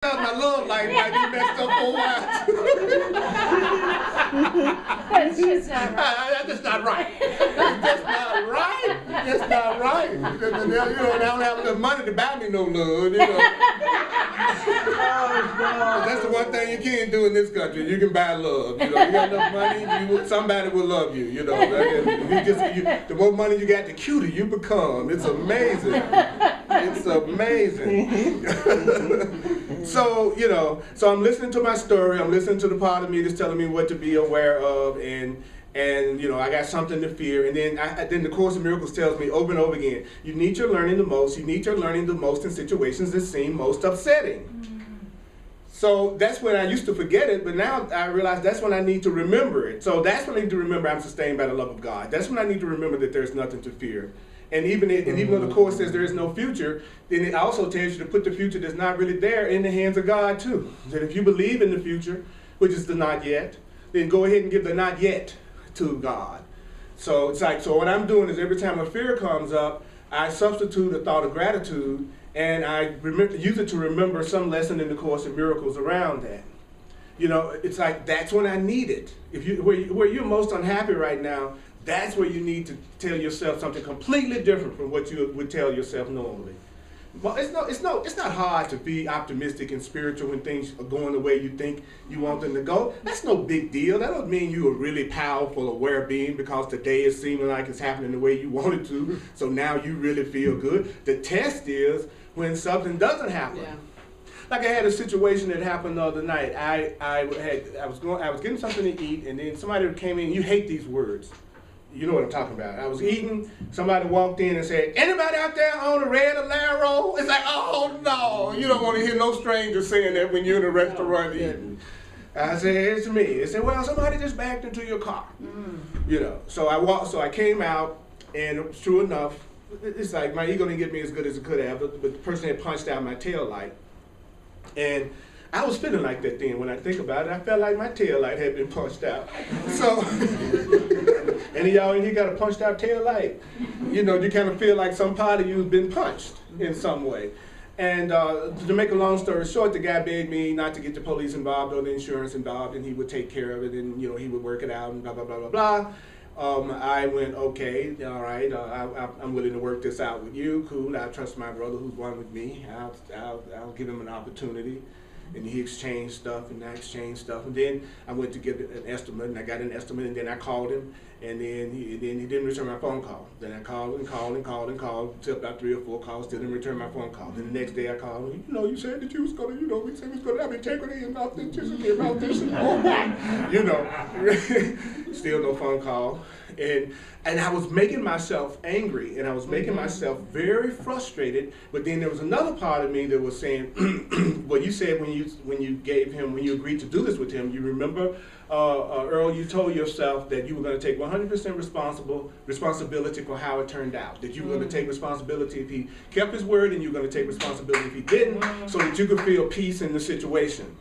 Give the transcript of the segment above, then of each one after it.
My love life might be messed up for a while. That's just not right. That's just not right. That's not right. That's not right. You know, I don't have enough money to buy me no love, you know. That's the one thing you can't do in this country. You can buy love. You know, you got enough money, somebody will love you. You know, the more money you got, the cuter you become. It's amazing. It's amazing. So, you know, so I'm listening to my story. I'm listening to the part of me that's telling me what to be aware of, and you know, I got something to fear. And then the Course in Miracles tells me over and over again, you need your learning the most. You need your learning the most in situations that seem most upsetting. So that's when I used to forget it, but now I realize that's when I need to remember it. So that's when I need to remember I'm sustained by the love of God. That's when I need to remember that there's nothing to fear. And even though the Course says there is no future, then it also tells you to put the future that's not really there in the hands of God too. That if you believe in the future, which is the not yet, then go ahead and give the not yet to God. So it's like, so what I'm doing is every time a fear comes up, I substitute a thought of gratitude, and I use it to remember some lesson in the Course in Miracles around that. You know, it's like that's when I need it. Where you're most unhappy right now, that's where you need to tell yourself something completely different from what you would tell yourself normally. Well, it's not hard to be optimistic and spiritual when things are going the way you think you want them to go. That's no big deal. That doesn't mean you're a really powerful, aware being because today is seeming like it's happening the way you want it to. So now you really feel good. The test is when something doesn't happen. Yeah. Like I had a situation that happened the other night. I was getting something to eat, and then somebody came in. You hate these words. You know what I'm talking about. I was eating, somebody walked in and said, anybody out there on a red Alero? It's like, oh no, you don't want to hear no stranger saying that when you're in a restaurant eating. I said, it's me. They said, well, somebody just backed into your car. You know, so I came out, and true enough, it's like my ego didn't get me as good as it could have, but the person had punched out my tail light. And I was feeling like that then. When I think about it, I felt like my tail light had been punched out. So, any of y'all in here got a punched out tail light? You know, you kind of feel like some part of you has been punched in some way. And to make a long story short, the guy begged me not to get the police involved or the insurance involved, and he would take care of it, and you know, he would work it out, and blah blah blah blah blah. I went, okay, all right, I'm willing to work this out with you. Cool. I trust my brother who's one with me. I'll give him an opportunity. And he exchanged stuff, and I exchanged stuff, and then I went to get an estimate, and I got an estimate, and then I called him, and then he didn't return my phone call. Then I called until about 3 or 4 calls, still didn't return my phone call. Then the next day I called him, you know, you said that you was gonna, you know, we said we was gonna have integrity and authenticity about this and all that, you know. Still no phone call. And I was making myself angry, and I was making myself very frustrated. But then there was another part of me that was saying, what you said when you agreed to do this with him. You remember, Earl, you told yourself that you were going to take 100% responsibility for how it turned out. That you were going to take responsibility if he kept his word, and you were going to take responsibility if he didn't, so that you could feel peace in the situation.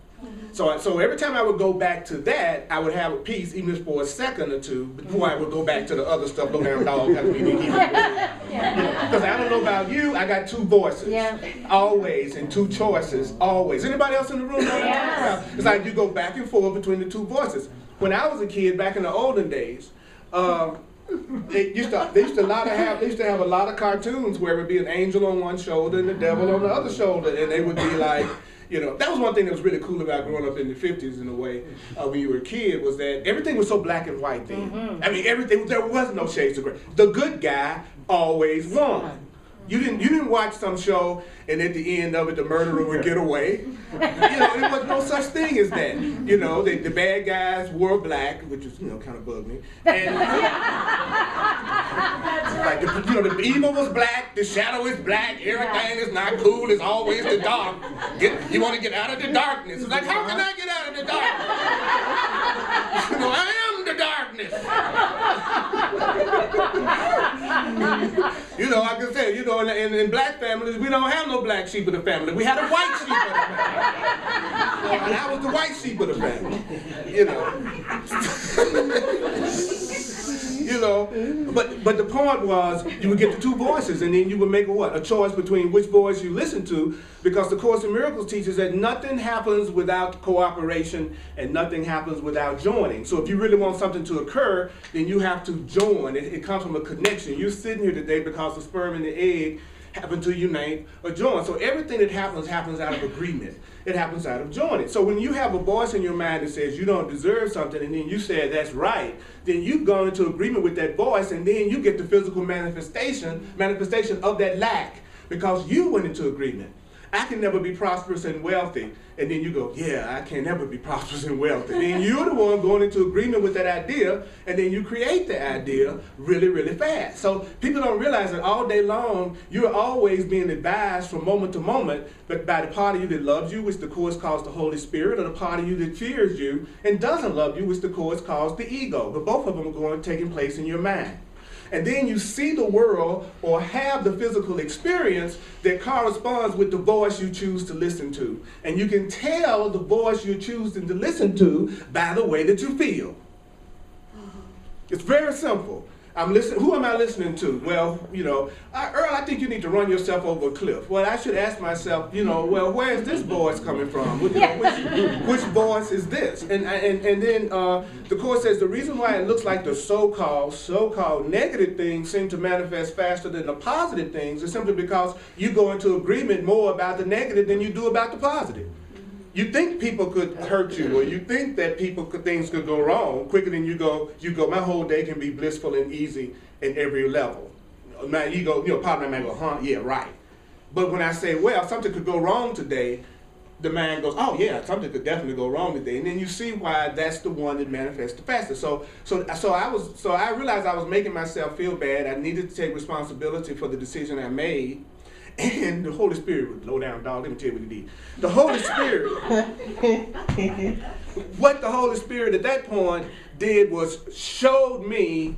So every time I would go back to that, I would have a peace, even if for a second or two, before I would go back to the other stuff, low down dog, because I don't know about you, I got 2 voices, always, and 2 choices, always. Anybody else in the room know what I'm talking about? It's like you go back and forth between the 2 voices. When I was a kid, back in the olden days, they used to have a lot of cartoons where it would be an angel on one shoulder and the devil on the other shoulder, and they would be like, you know, that was one thing that was really cool about growing up in the 50s in a way, when you were a kid, was that everything was so black and white then. I mean, everything, there was no shades of gray. The good guy always won. You didn't watch some show and at the end of it the murderer would get away. You know, there was no such thing as that. You know, the bad guys wore black, which is, you know, kind of bugged me. And like the evil was black, the shadow is black, everything is not cool, it's always the dark. You want to get out of the darkness. It's like, how can I get out of the darkness? You know, I am the darkness. You know, like I said, you know, in black families, we don't have no black sheep of the family. We had a white sheep of the family. And I was the white sheep of the family. You know. You know, but the point was, you would get the two voices, and then you would make a choice between which voice you listen to, because the Course in Miracles teaches that nothing happens without cooperation and nothing happens without joining. So if you really want something to occur, then you have to join. It comes from a connection. You're sitting here today because the sperm and the egg happen to unite or join. So everything that happens out of agreement. It happens out of joining. So when you have a voice in your mind that says you don't deserve something, and then you say that's right, then you've gone into agreement with that voice, and then you get the physical manifestation of that lack, because you went into agreement. I can never be prosperous and wealthy. And then you go, yeah, I can never be prosperous and wealthy. And then you're the one going into agreement with that idea, and then you create the idea really, really fast. So people don't realize that all day long, you're always being advised from moment to moment, but by the part of you that loves you, which the Course calls the Holy Spirit, or the part of you that fears you and doesn't love you, which the Course calls the ego. But both of them are taking place in your mind. And then you see the world or have the physical experience that corresponds with the voice you choose to listen to. And you can tell the voice you're choosing to listen to by the way that you feel. It's very simple. I'm listening. Who am I listening to? Well, Earl, I think you need to run yourself over a cliff. Well, I should ask myself, well, where is this voice coming from? Which voice is this? And then the Course says the reason why it looks like the so-called negative things seem to manifest faster than the positive things is simply because you go into agreement more about the negative than you do about the positive. You think people could hurt you, or you think that things could go wrong quicker than you go, my whole day can be blissful and easy in every level. My ego, part of my mind go, huh, yeah, right. But when I say, well, something could go wrong today, the mind goes, oh yeah, something could definitely go wrong today. And then you see why that's the one that manifests the fastest. So I realized I was making myself feel bad. I needed to take responsibility for the decision I made. And the Holy Spirit was low down dog. Let me tell you what he did. The Holy Spirit, what the Holy Spirit at that point did was showed me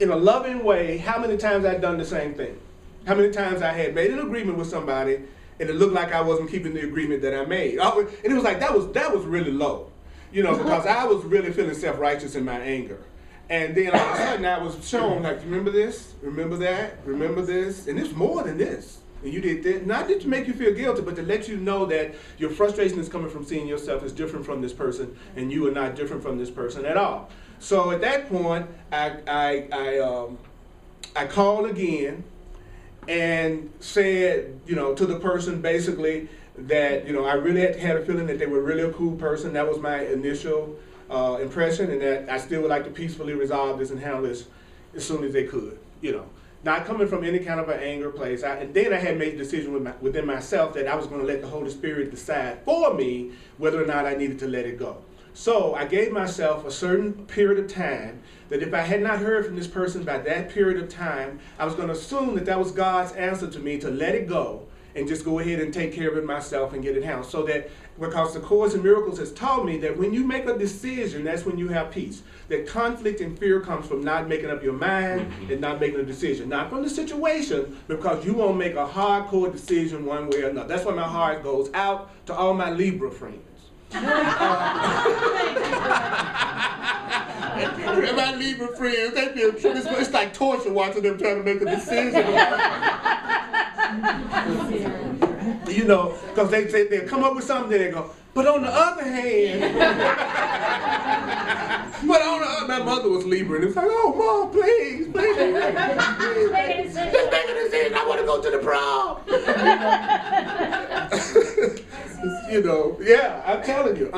in a loving way how many times I'd done the same thing. How many times I had made an agreement with somebody and it looked like I wasn't keeping the agreement that I made. And it was like that was really low, because I was really feeling self-righteous in my anger. And then all of a sudden I was shown, like, remember this, remember that, remember this, and it's more than this. And you did that, not to make you feel guilty, but to let you know that your frustration is coming from seeing yourself as different from this person, and you are not different from this person at all. So at that point, I called again and said, to the person basically that, I really had a feeling that they were really a cool person. That was my initial impression, and that I still would like to peacefully resolve this and handle this as soon as they could, Not coming from any kind of an anger place. And then I had made a decision within myself that I was going to let the Holy Spirit decide for me whether or not I needed to let it go. So I gave myself a certain period of time that if I had not heard from this person by that period of time, I was going to assume that that was God's answer to me to let it go and just go ahead and take care of it myself and get it handled. So that, because the Course in Miracles has taught me that when you make a decision, that's when you have peace. That conflict and fear comes from not making up your mind and not making a decision. Not from the situation, because you won't make a hardcore decision one way or another. That's why my heart goes out to all my Libra friends. My Libra friends, they feel it's like torture watching them trying to make a decision. Because they'll come up with something, then they go, but on the other hand, my mother was Libra, and it was like, oh, Mom, please, please, just make a decision. I want to go to the prom. Yeah, I'm telling you.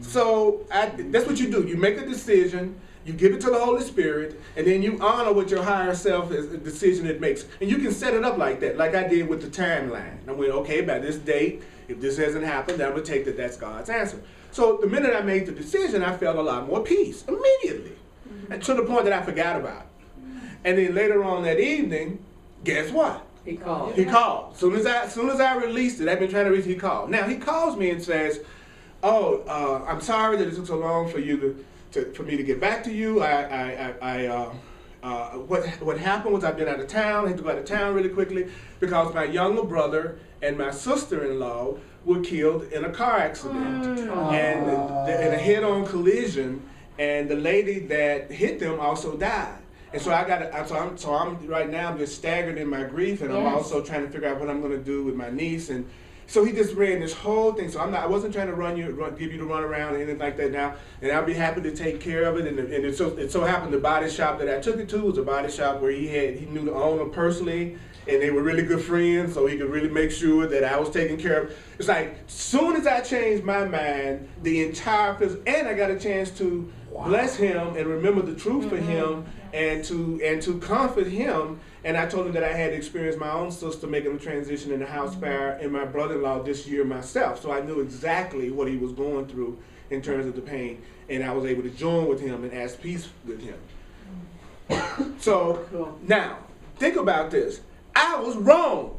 So that's what you do. You make a decision, you give it to the Holy Spirit, and then you honor what your higher self is, a decision it makes. And you can set it up like that, like I did with the timeline. I went, okay, by this date, if this hasn't happened, then I'm going to take that's God's answer. So the minute I made the decision, I felt a lot more peace immediately, and to the point that I forgot about it. And then later on that evening, guess what? He called. He called. Soon as I released it, I've been trying to reach. He called. Now he calls me and says, "Oh, I'm sorry that it took so long for you for me to get back to you. What happened was I've been out of town. I had to go out of town really quickly because my younger brother and my sister-in-law were killed in a car accident and in a head-on collision, and the lady that hit them also died. And so I'm right now, I'm just staggered in my grief, and I'm also trying to figure out what I'm going to do with my niece. And so he just ran this whole thing. So I wasn't trying to give you the run around or anything like that now. And I'll be happy to take care of it. And it so happened the body shop that I took it to was a body shop where he knew the owner personally, and they were really good friends. So he could really make sure that I was taken care of. It's like soon as I changed my mind, the entire and I got a chance to bless him and remember the truth for him. And to comfort him, and I told him that I had experienced my own sister making a transition in the house fire and my brother-in-law this year myself, so I knew exactly what he was going through in terms of the pain, and I was able to join with him and ask peace with him. So now, think about this. I was wrong.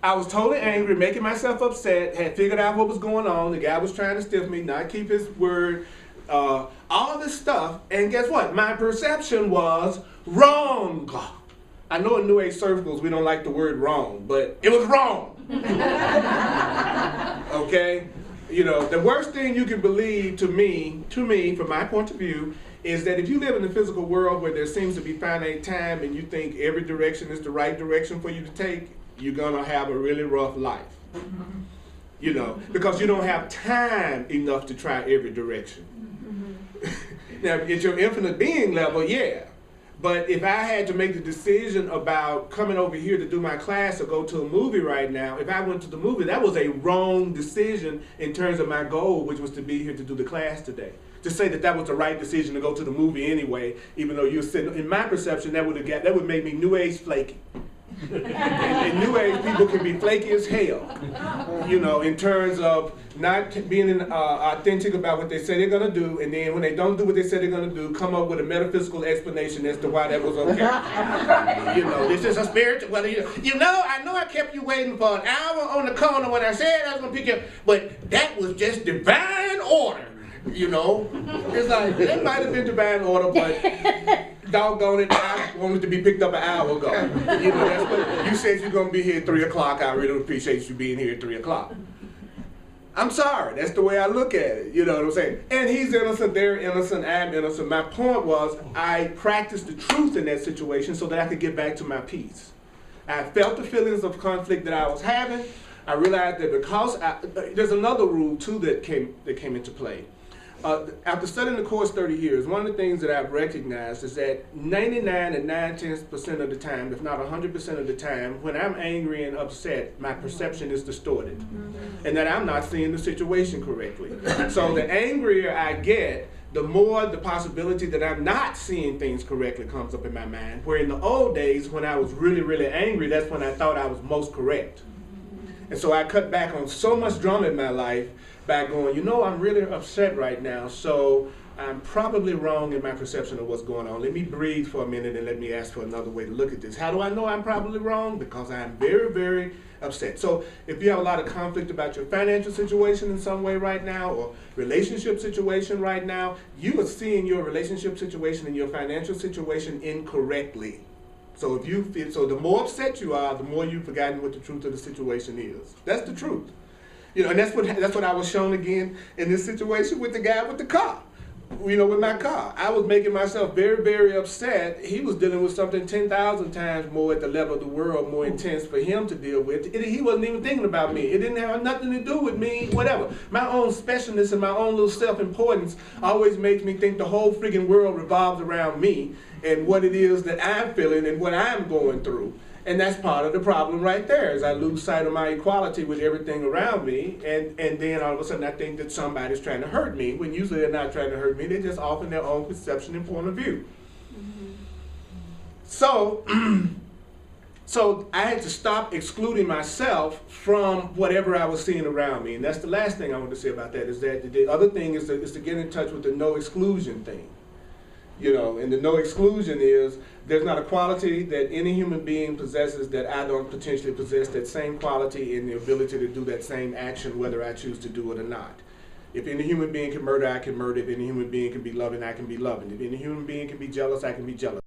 I was totally angry, making myself upset, had figured out what was going on. The guy was trying to stiff me, not keep his word. All this stuff, and guess what? My perception was wrong. I know in New Age circles we don't like the word wrong, but it was wrong. Okay? You know, the worst thing you can believe to me, from my point of view, is that if you live in the physical world where there seems to be finite time and you think every direction is the right direction for you to take, you're gonna have a really rough life. You know, because you don't have time enough to try every direction. Now, at your infinite being level, yeah. But if I had to make the decision about coming over here to do my class or go to a movie right now, if I went to the movie, that was a wrong decision in terms of my goal, which was to be here to do the class today. To say that was the right decision to go to the movie anyway, even though you're sitting, in my perception, that would make me New Age flaky. And New Age people can be flaky as hell, you know, in terms of not being authentic about what they say they're going to do, and then when they don't do what they say they're going to do, come up with a metaphysical explanation as to why that was okay. You know, this is a spiritual, well, I know I kept you waiting for an hour on the corner when I said I was going to pick you up, but that was just divine order, you know. It's like, it might have been divine order, but doggone it, I wanted to be picked up an hour ago. You know, that's what you said you're gonna be here at 3 o'clock. I really appreciate you being here at 3 o'clock. I'm sorry, that's the way I look at it. You know what I'm saying? And he's innocent, they're innocent, I'm innocent. My point was, I practiced the truth in that situation so that I could get back to my peace. I felt the feelings of conflict that I was having. I realized that because there's another rule too that came into play. After studying the course 30 years, one of the things that I've recognized is that 99 and 9/10% of the time, if not 100% of the time, when I'm angry and upset, my perception is distorted. And that I'm not seeing the situation correctly. So the angrier I get, the more the possibility that I'm not seeing things correctly comes up in my mind. Where in the old days, when I was really, really angry, that's when I thought I was most correct. And so I cut back on so much drama in my life by going, you know, I'm really upset right now, so I'm probably wrong in my perception of what's going on. Let me breathe for a minute and let me ask for another way to look at this. How do I know I'm probably wrong? Because I'm very, very upset. So if you have a lot of conflict about your financial situation in some way right now, or relationship situation right now, you are seeing your relationship situation and your financial situation incorrectly. So if you feel, so the more upset you are, the more you've forgotten what the truth of the situation is. That's the truth. You know, and that's what I was shown again in this situation with the guy with the car. You know, with my car. I was making myself very, very upset. He was dealing with something 10,000 times more at the level of the world, more intense for him to deal with. He wasn't even thinking about me. It didn't have nothing to do with me, whatever. My own specialness and my own little self-importance always makes me think the whole freaking world revolves around me and what it is that I'm feeling and what I'm going through. And that's part of the problem right there, is I lose sight of my equality with everything around me, and then all of a sudden I think that somebody's trying to hurt me, when usually they're not trying to hurt me, they're just offering their own perception and point of view. So I had to stop excluding myself from whatever I was seeing around me. And that's the last thing I want to say about that, is that the other thing is to get in touch with the no exclusion thing. You know, and the no exclusion is, there's not a quality that any human being possesses that I don't potentially possess that same quality and the ability to do that same action, whether I choose to do it or not. If any human being can murder, I can murder. If any human being can be loving, I can be loving. If any human being can be jealous, I can be jealous.